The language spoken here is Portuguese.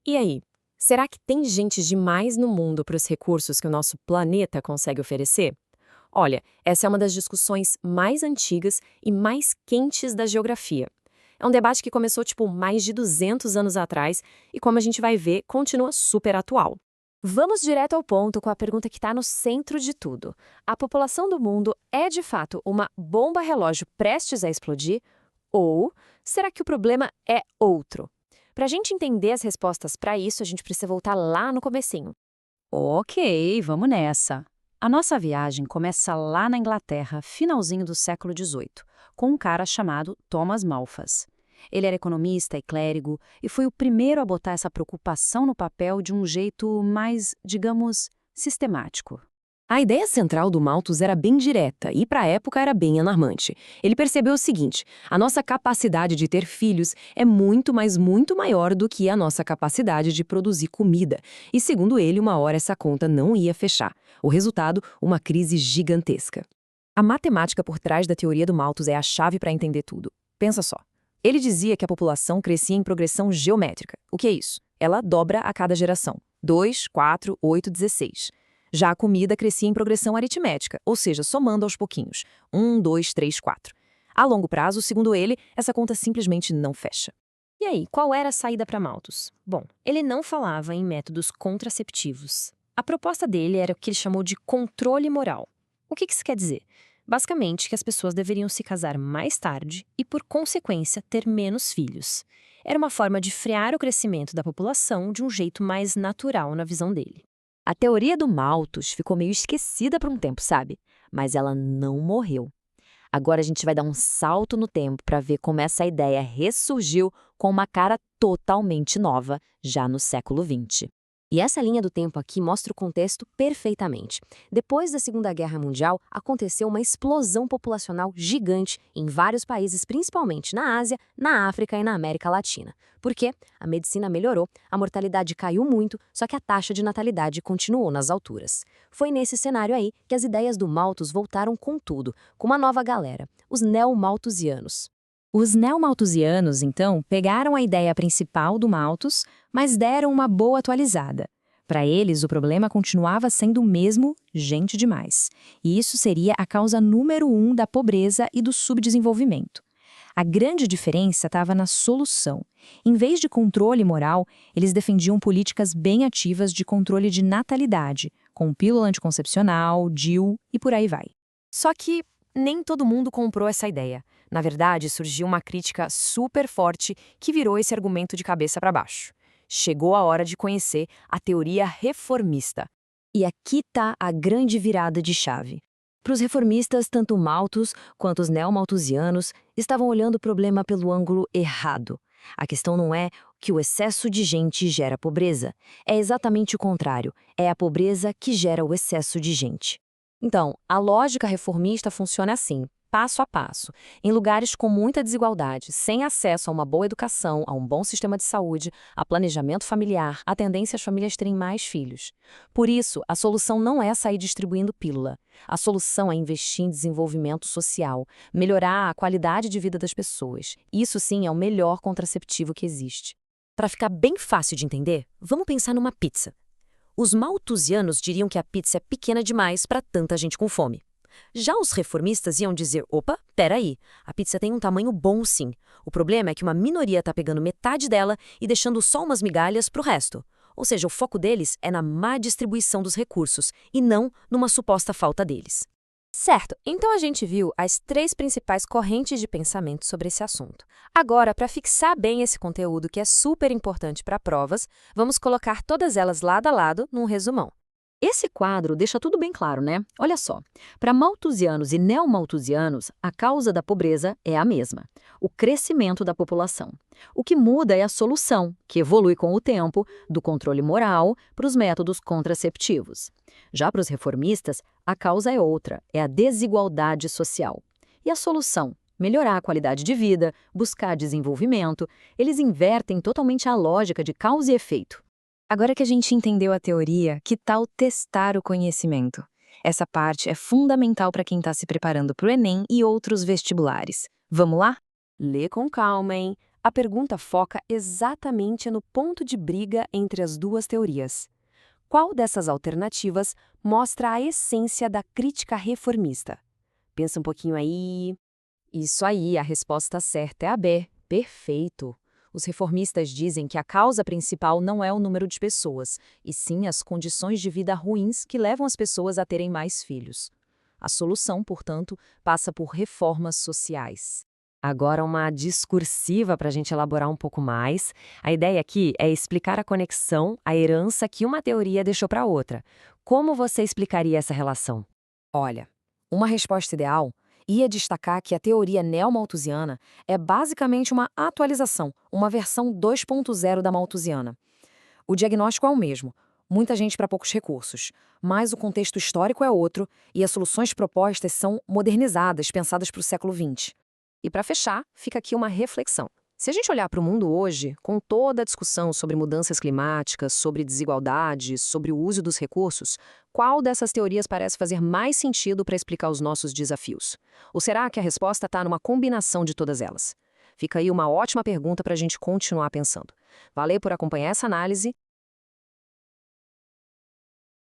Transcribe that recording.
E aí, será que tem gente demais no mundo para os recursos que o nosso planeta consegue oferecer? Olha, essa é uma das discussões mais antigas e mais quentes da geografia. É um debate que começou, mais de 200 anos atrás e, como a gente vai ver, continua super atual. Vamos direto ao ponto com a pergunta que está no centro de tudo. A população do mundo é de fato uma bomba relógio prestes a explodir? Ou será que o problema é outro? Para a gente entender as respostas para isso, a gente precisa voltar lá no comecinho. Ok, vamos nessa. A nossa viagem começa lá na Inglaterra, finalzinho do século XVIII, com um cara chamado Thomas Malthus. Ele era economista e clérigo e foi o primeiro a botar essa preocupação no papel de um jeito mais, digamos, sistemático. A ideia central do Malthus era bem direta e, para a época, era bem alarmante. Ele percebeu o seguinte: a nossa capacidade de ter filhos é muito, mas muito maior do que a nossa capacidade de produzir comida. E, segundo ele, uma hora essa conta não ia fechar. O resultado, uma crise gigantesca. A matemática por trás da teoria do Malthus é a chave para entender tudo. Pensa só. Ele dizia que a população crescia em progressão geométrica. O que é isso? Ela dobra a cada geração. 2, 4, 8, 16. Já a comida crescia em progressão aritmética, ou seja, somando aos pouquinhos. 1, 2, 3, 4. A longo prazo, segundo ele, essa conta simplesmente não fecha. E aí, qual era a saída para Malthus? Bom, ele não falava em métodos contraceptivos. A proposta dele era o que ele chamou de controle moral. O que isso quer dizer? Basicamente, que as pessoas deveriam se casar mais tarde e, por consequência, ter menos filhos. Era uma forma de frear o crescimento da população de um jeito mais natural na visão dele. A teoria do Malthus ficou meio esquecida por um tempo, sabe? Mas ela não morreu. Agora a gente vai dar um salto no tempo para ver como essa ideia ressurgiu com uma cara totalmente nova, já no século XX. E essa linha do tempo aqui mostra o contexto perfeitamente. Depois da Segunda Guerra Mundial, aconteceu uma explosão populacional gigante em vários países, principalmente na Ásia, na África e na América Latina. Por quê? A medicina melhorou, a mortalidade caiu muito, só que a taxa de natalidade continuou nas alturas. Foi nesse cenário aí que as ideias do Malthus voltaram com tudo, com uma nova galera, os neo-malthusianos. Os neomalthusianos, então, pegaram a ideia principal do Malthus, mas deram uma boa atualizada. Para eles, o problema continuava sendo o mesmo, gente demais. E isso seria a causa número 1 da pobreza e do subdesenvolvimento. A grande diferença estava na solução. Em vez de controle moral, eles defendiam políticas bem ativas de controle de natalidade, com pílula anticoncepcional, DIU e por aí vai. Só que nem todo mundo comprou essa ideia. Na verdade, surgiu uma crítica super forte que virou esse argumento de cabeça para baixo. Chegou a hora de conhecer a teoria reformista. E aqui está a grande virada de chave. Para os reformistas, tanto Malthus quanto os neomalthusianos estavam olhando o problema pelo ângulo errado. A questão não é que o excesso de gente gera pobreza. É exatamente o contrário. É a pobreza que gera o excesso de gente. Então, a lógica reformista funciona assim, passo a passo. Em lugares com muita desigualdade, sem acesso a uma boa educação, a um bom sistema de saúde, a planejamento familiar, a tendência às famílias terem mais filhos. Por isso, a solução não é sair distribuindo pílula. A solução é investir em desenvolvimento social, melhorar a qualidade de vida das pessoas. Isso sim é o melhor contraceptivo que existe. Para ficar bem fácil de entender, vamos pensar numa pizza. Os malthusianos diriam que a pizza é pequena demais para tanta gente com fome. Já os reformistas iam dizer, opa, peraí, a pizza tem um tamanho bom sim. O problema é que uma minoria está pegando metade dela e deixando só umas migalhas para o resto. Ou seja, o foco deles é na má distribuição dos recursos e não numa suposta falta deles. Certo, então a gente viu as 3 principais correntes de pensamento sobre esse assunto. Agora, para fixar bem esse conteúdo que é super importante para provas, vamos colocar todas elas lado a lado num resumão. Esse quadro deixa tudo bem claro, né? Olha só, para malthusianos e neomalthusianos, a causa da pobreza é a mesma, o crescimento da população. O que muda é a solução, que evolui com o tempo, do controle moral para os métodos contraceptivos. Já para os reformistas, a causa é outra, é a desigualdade social. E a solução? Melhorar a qualidade de vida, buscar desenvolvimento. Eles invertem totalmente a lógica de causa e efeito. Agora que a gente entendeu a teoria, que tal testar o conhecimento? Essa parte é fundamental para quem está se preparando para o Enem e outros vestibulares. Vamos lá? Lê com calma, hein? A pergunta foca exatamente no ponto de briga entre as duas teorias. Qual dessas alternativas mostra a essência da crítica reformista? Pensa um pouquinho aí. Isso aí, a resposta certa é a B. Perfeito. Os reformistas dizem que a causa principal não é o número de pessoas, e sim as condições de vida ruins que levam as pessoas a terem mais filhos. A solução, portanto, passa por reformas sociais. Agora uma discursiva para a gente elaborar um pouco mais. A ideia aqui é explicar a conexão, a herança que uma teoria deixou para outra. Como você explicaria essa relação? Olha, uma resposta ideal ia destacar que a teoria neomalthusiana é basicamente uma atualização, uma versão 2.0 da malthusiana. O diagnóstico é o mesmo, muita gente para poucos recursos, mas o contexto histórico é outro e as soluções propostas são modernizadas, pensadas para o século XX. E para fechar, fica aqui uma reflexão. Se a gente olhar para o mundo hoje, com toda a discussão sobre mudanças climáticas, sobre desigualdade, sobre o uso dos recursos, qual dessas teorias parece fazer mais sentido para explicar os nossos desafios? Ou será que a resposta está numa combinação de todas elas? Fica aí uma ótima pergunta para a gente continuar pensando. Valeu por acompanhar essa análise